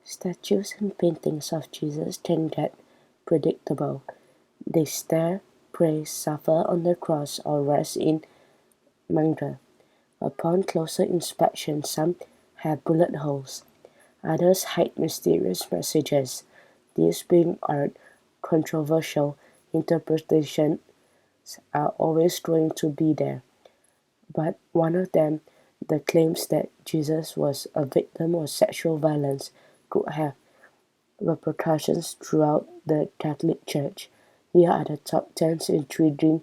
Statues and paintings of Jesus can get predictable. They stare, pray, suffer on the cross, or rest in manger. Upon closer inspection, some have bullet holes. Others hide mysterious messages. These being art, controversial interpretations are always going to be there. But one of them, the claims that Jesus was a victim of sexual violence, could have repercussions throughout the Catholic Church. Here are the top 10 intriguing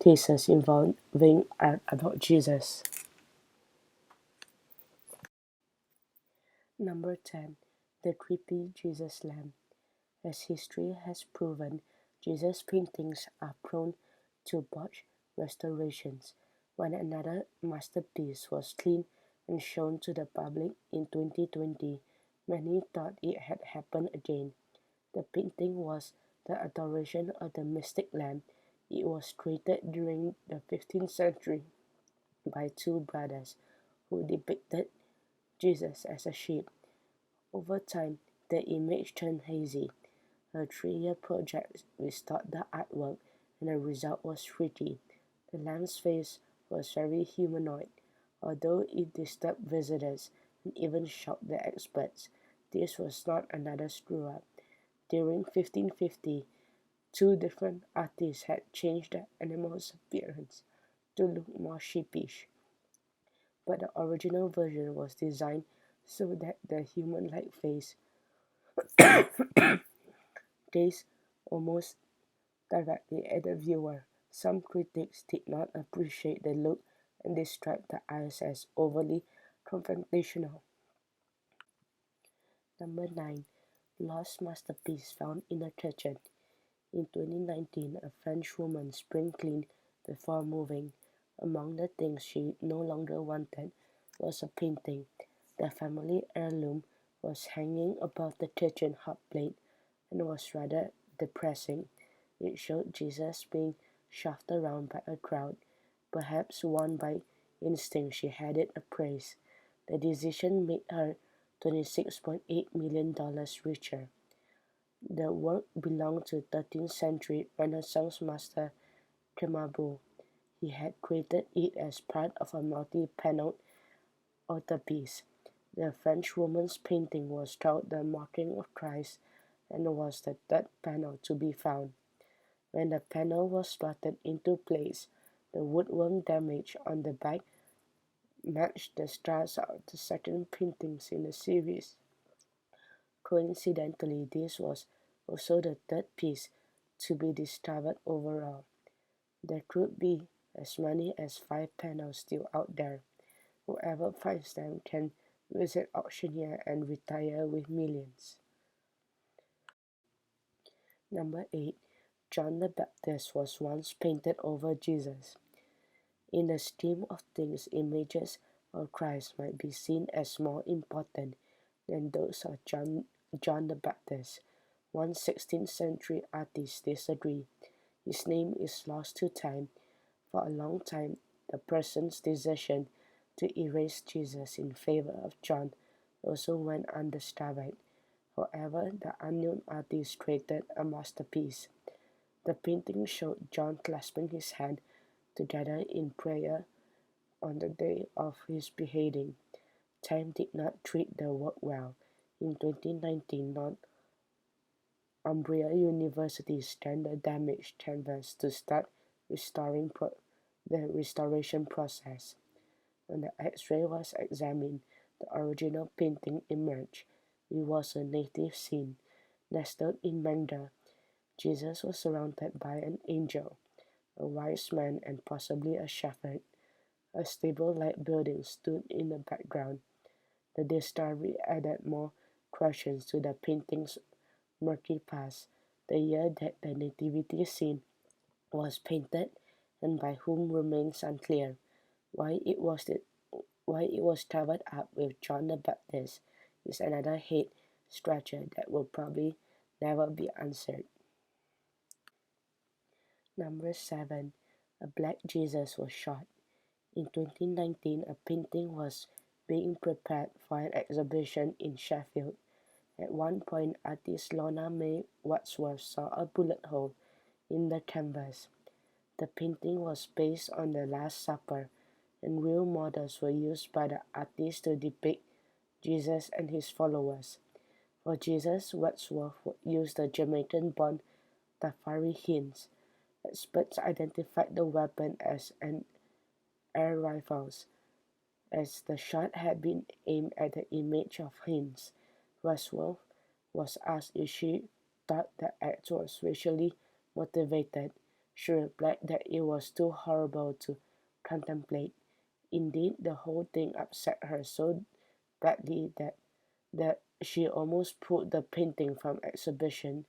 cases involving art about Jesus. Number 10. The creepy Jesus lamp. As history has proven, Jesus paintings are prone to botched restorations. When another masterpiece was cleaned and shown to the public in 2020, many thought it had happened again. The painting was the adoration of the mystic lamb. It was created during the 15th century by two brothers who depicted Jesus as a sheep. Over time, the image turned hazy. A 3-year project restored the artwork, and the result was freaky. The lamb's face was very humanoid, although it disturbed visitors and even shocked the experts. This was not another screw-up. During 1550, two different artists had changed the animal's appearance to look more sheepish, but the original version was designed so that the human-like face gazed almost directly at the viewer. Some critics did not appreciate the look and described the eyes as overly confrontational. Number 9. Lost masterpiece found in a kitchen. In 2019, a French woman spring cleaned before moving. Among the things she no longer wanted was a painting. The family heirloom was hanging above the kitchen hot plate and was rather depressing. It showed Jesus being shoved around by a crowd, perhaps won by instinct she had it appraised. The decision made her $26.8 million richer. The work belonged to 13th century Renaissance master Cimabue. He had created it as part of a multi-paneled altarpiece. The Frenchwoman's painting was called The Mocking of Christ and was the third panel to be found. When the panel was slotted into place, the woodworm damage on the back matched the stars of the second paintings in the series. Coincidentally, this was also the third piece to be discovered overall. There could be as many as 5 panels still out there. Whoever finds them can visit auctioneer and retire with millions. Number 8. John the Baptist was once painted over Jesus. In the scheme of things, images of Christ might be seen as more important than those of John the Baptist. One 16th century artist disagreed. His name is lost to time. For a long time, the person's decision to erase Jesus in favor of John also went undiscovered. However, the unknown artist created a masterpiece. The painting showed John clasping his hands together in prayer on the day of his beheading. Time did not treat the work well. In 2019, Northumbria University scanned the damaged canvas to start the restoration process. When the X-ray was examined, the original painting emerged. It was a native scene. Nestled in manger, Jesus was surrounded by an angel, a wise man, and possibly a shepherd. A stable-like building stood in the background. The discovery added more questions to the painting's murky past. The year that the nativity scene was painted and by whom remains unclear. Why it was the, why it was covered up with John the Baptist is another head scratcher that will probably never be answered. Number 7. A Black Jesus was shot. In 2019, a painting was being prepared for an exhibition in Sheffield. At one point, artist Lorna May Wadsworth saw a bullet hole in the canvas. The painting was based on the Last Supper, and real models were used by the artist to depict Jesus and his followers. For Jesus, Wadsworth used the Jamaican-born Tafari Hinds. Experts identified the weapon as an air rifle, as the shot had been aimed at the image of Hinds. Wadsworth was asked if she thought the act was racially motivated. She replied that it was too horrible to contemplate. Indeed, the whole thing upset her so badly that she almost pulled the painting from exhibition.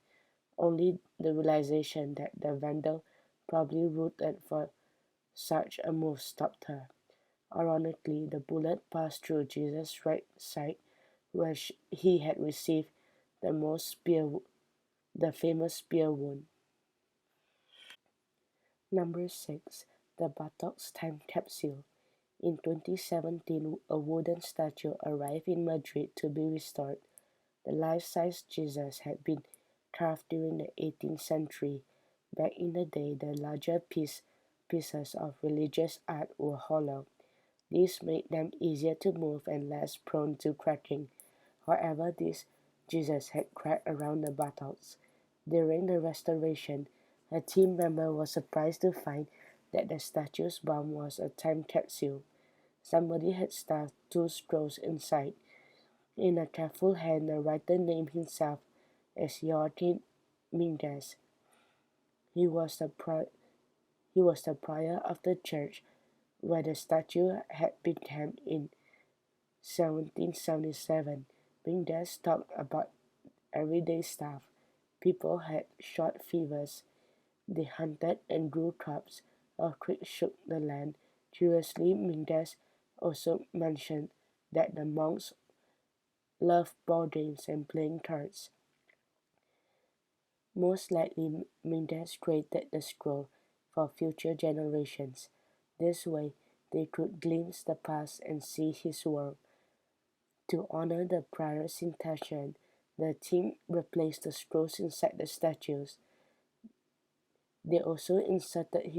Only the realization that the vandal probably rooted for such a move stopped her. Ironically, the bullet passed through Jesus' right side, where he had received the famous spear wound. Number 6. The Buttocks Time Capsule. In 2017, a wooden statue arrived in Madrid to be restored. The life-size Jesus had been carved during the 18th century. Back in the day, the larger pieces of religious art were hollow. This made them easier to move and less prone to cracking. However, this Jesus had cracked around the buttocks. During the restoration, a team member was surprised to find that the statue's bum was a time capsule. Somebody had stuffed two scrolls inside. In a careful hand, the writer named himself as Joachim Mindes. He was the prior of the church where the statue had been kept in 1777. Mindes talked about everyday stuff. People had short fevers. They hunted and grew crops. Earthquakes shook the land. Curiously, Mindes also mentioned that the monks loved board games and playing cards. Most likely, Mindes created the scroll for future generations. This way, they could glimpse the past and see his work. To honor the prior's intention, the team replaced the scrolls inside the statues. They also inserted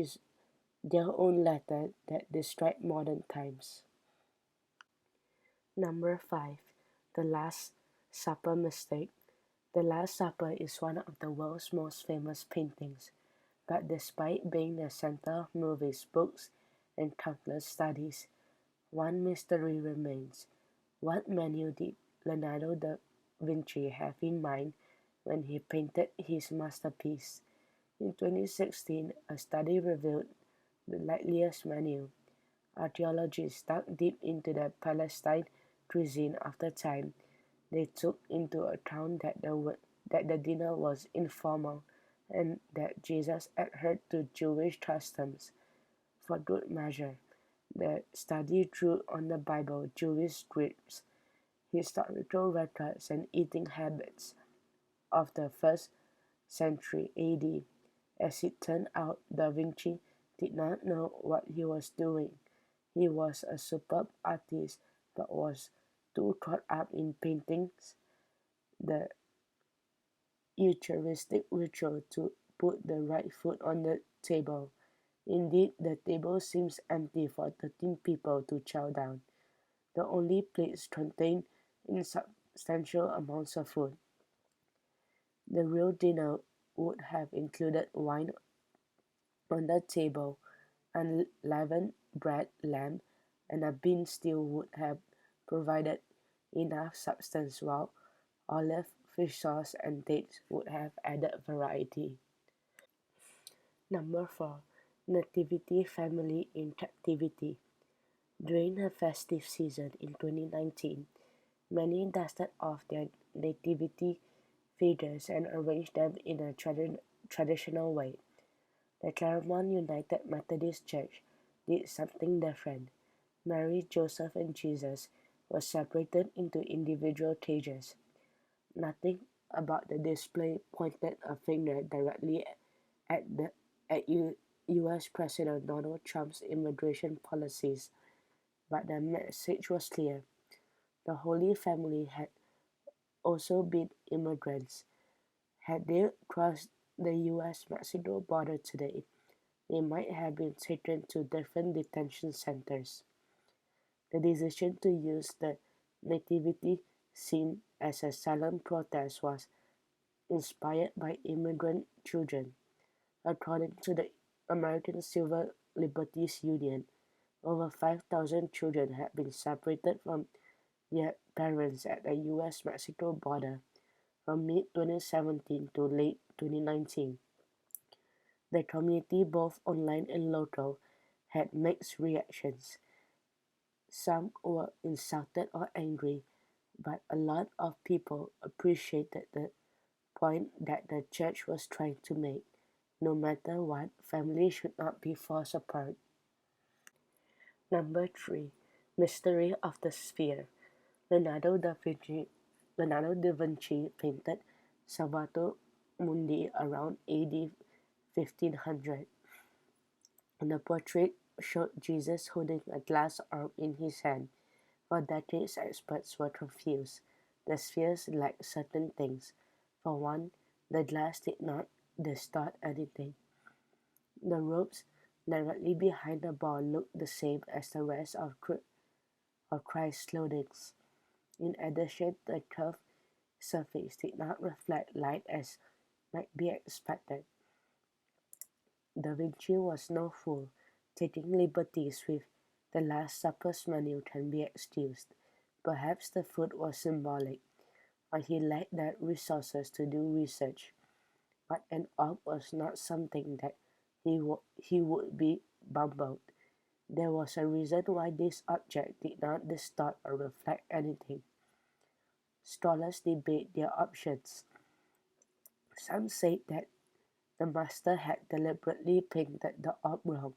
their own letter that described modern times. Number 5. The Last Supper Mistake. The Last Supper is one of the world's most famous paintings, but despite being the center of movies, books, and countless studies, one mystery remains. What menu did Leonardo da Vinci have in mind when he painted his masterpiece? In 2016, a study revealed the likeliest menu. Archaeologists dug deep into the Palestine cuisine of the time. They took into account that the dinner was informal and that Jesus adhered to Jewish customs. For good measure, the study drew on the Bible, Jewish scripts, historical records, and eating habits of the first century AD. As it turned out, Da Vinci did not know what he was doing. He was a superb artist but was too caught up in paintings the Eucharistic ritual to put the right food on the table. Indeed, the table seems empty for 13 people to chow down. The only plates contained insubstantial amounts of food. The real dinner would have included wine on the table, unleavened bread, lamb, and a bean stew would have provided enough substance, while olive, fish sauce, and dates would have added variety. Number 4. Nativity Family in Captivity. During the festive season in 2019, many dusted off their nativity figures and arranged them in a traditional way. The Claremont United Methodist Church did something different. Mary, Joseph, and Jesus were separated into individual cages. Nothing about the display pointed a finger directly at U.S. President Donald Trump's immigration policies, but the message was clear. The Holy Family had also been immigrants. Had they crossed the US Mexico border today, they might have been taken to different detention centers. The decision to use the nativity scene as a silent protest was inspired by immigrant children. According to the American Civil Liberties Union, over 5,000 children had been separated from their parents at the US Mexico border from mid 2017 to late 2019. The community, both online and local, had mixed reactions. Some were insulted or angry, but a lot of people appreciated the point that the church was trying to make. No matter what, families should not be forced apart. Number 3. Mystery of the Sphere. Leonardo da Vinci, Leonardo da Vinci painted Salvator Mundi around AD 1500. The portrait showed Jesus holding a glass orb in his hand. For decades, experts were confused. The spheres lacked certain things. For one, the glass did not distort anything. The ropes directly behind the ball looked the same as the rest of Christ's clothing. In addition, the curved surface did not reflect light as might be expected. Da Vinci was no fool. Taking liberties with the Last Supper's menu can be excused. Perhaps the food was symbolic, or he lacked the resources to do research. But an orb was not something that he would be bumbled. There was a reason why this object did not distort or reflect anything. Scholars debate their options. Some say that the master had deliberately painted the orb wrong.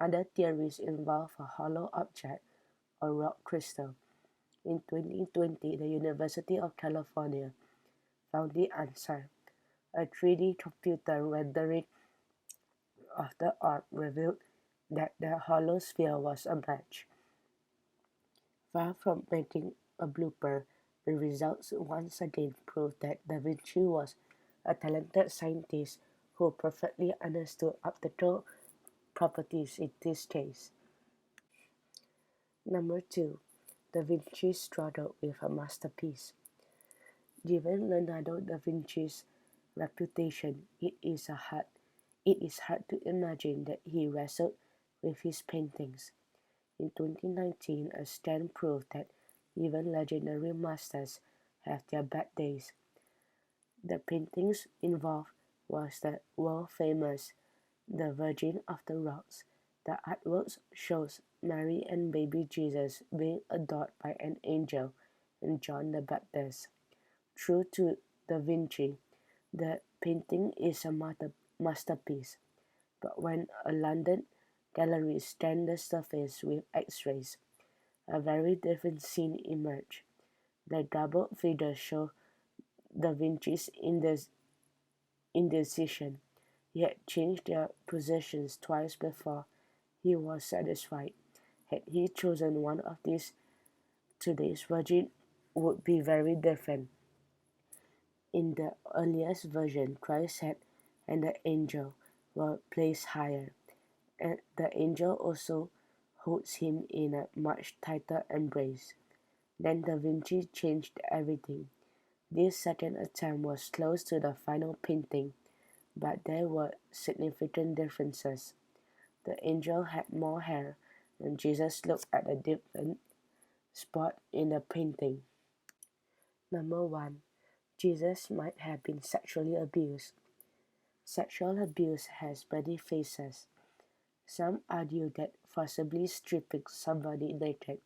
Other theories involve a hollow object or rock crystal. In 2020, the University of California found the answer. A 3D computer rendering of the orb revealed that the hollow sphere was a match. Far from making a blooper, the results once again proved that Da Vinci was a talented scientist who perfectly understood optical properties in this case. Number 2. Da Vinci struggled with a masterpiece. Given Leonardo da Vinci's reputation, it is hard to imagine that he wrestled with his paintings. In 2019, a scan proved that even legendary masters have their bad days. The paintings involved was the world-famous The Virgin of the Rocks. The artwork shows Mary and baby Jesus being adored by an angel and John the Baptist. True to Da Vinci, the painting is a masterpiece, but when a London gallery scanned the surface with X-rays, a very different scene emerged. The doubled figures show Da Vinci's indecision. He had changed their positions twice before he was satisfied. Had he chosen one of these, today's Virgin would be very different. In the earliest version, Christ's head and the angel were placed higher, and the angel also holds him in a much tighter embrace. Then Da Vinci changed everything. This second attempt was close to the final painting, but there were significant differences. The angel had more hair, and Jesus looked at a different spot in the painting. Number 1. Jesus might have been sexually abused. Sexual abuse has many faces. Some argue that forcibly stripping somebody naked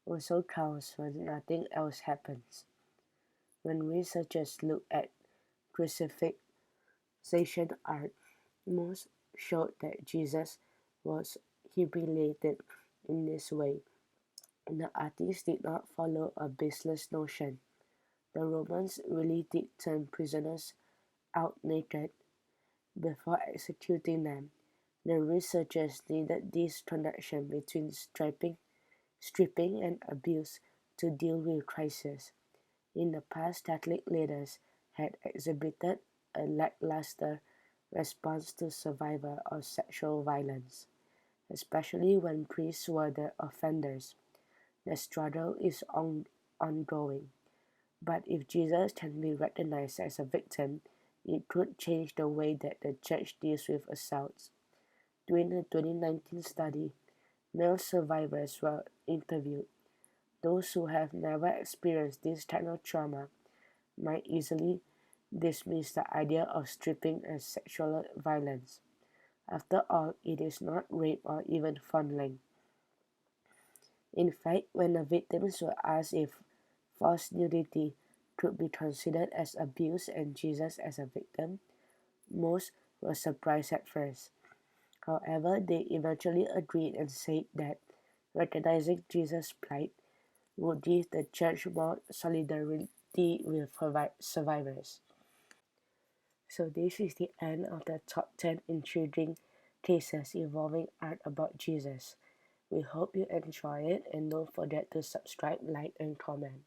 also counts when nothing else happens. When researchers look at crucifixion art, most showed that Jesus was humiliated in this way. The artist did not follow a baseless notion. The Romans really did turn prisoners out naked before executing them. The researchers needed this connection between stripping and abuse to deal with crisis. In the past, Catholic leaders had exhibited a lackluster response to survivors of sexual violence, especially when priests were the offenders. The struggle is ongoing, but if Jesus can be recognized as a victim, it could change the way that the church deals with assaults. During a 2019 study, male survivors were interviewed. Those who have never experienced this kind of trauma might easily dismiss the idea of stripping as sexual violence. After all, it is not rape or even fondling. In fact, when the victims were asked if forced nudity could be considered as abuse and Jesus as a victim, most were surprised at first. However, they eventually agreed and said that recognizing Jesus' plight would give the church more solidarity with survivors. So this is the end of the top 10 intriguing cases involving art about Jesus. We hope you enjoy it and don't forget to subscribe, like, and comment.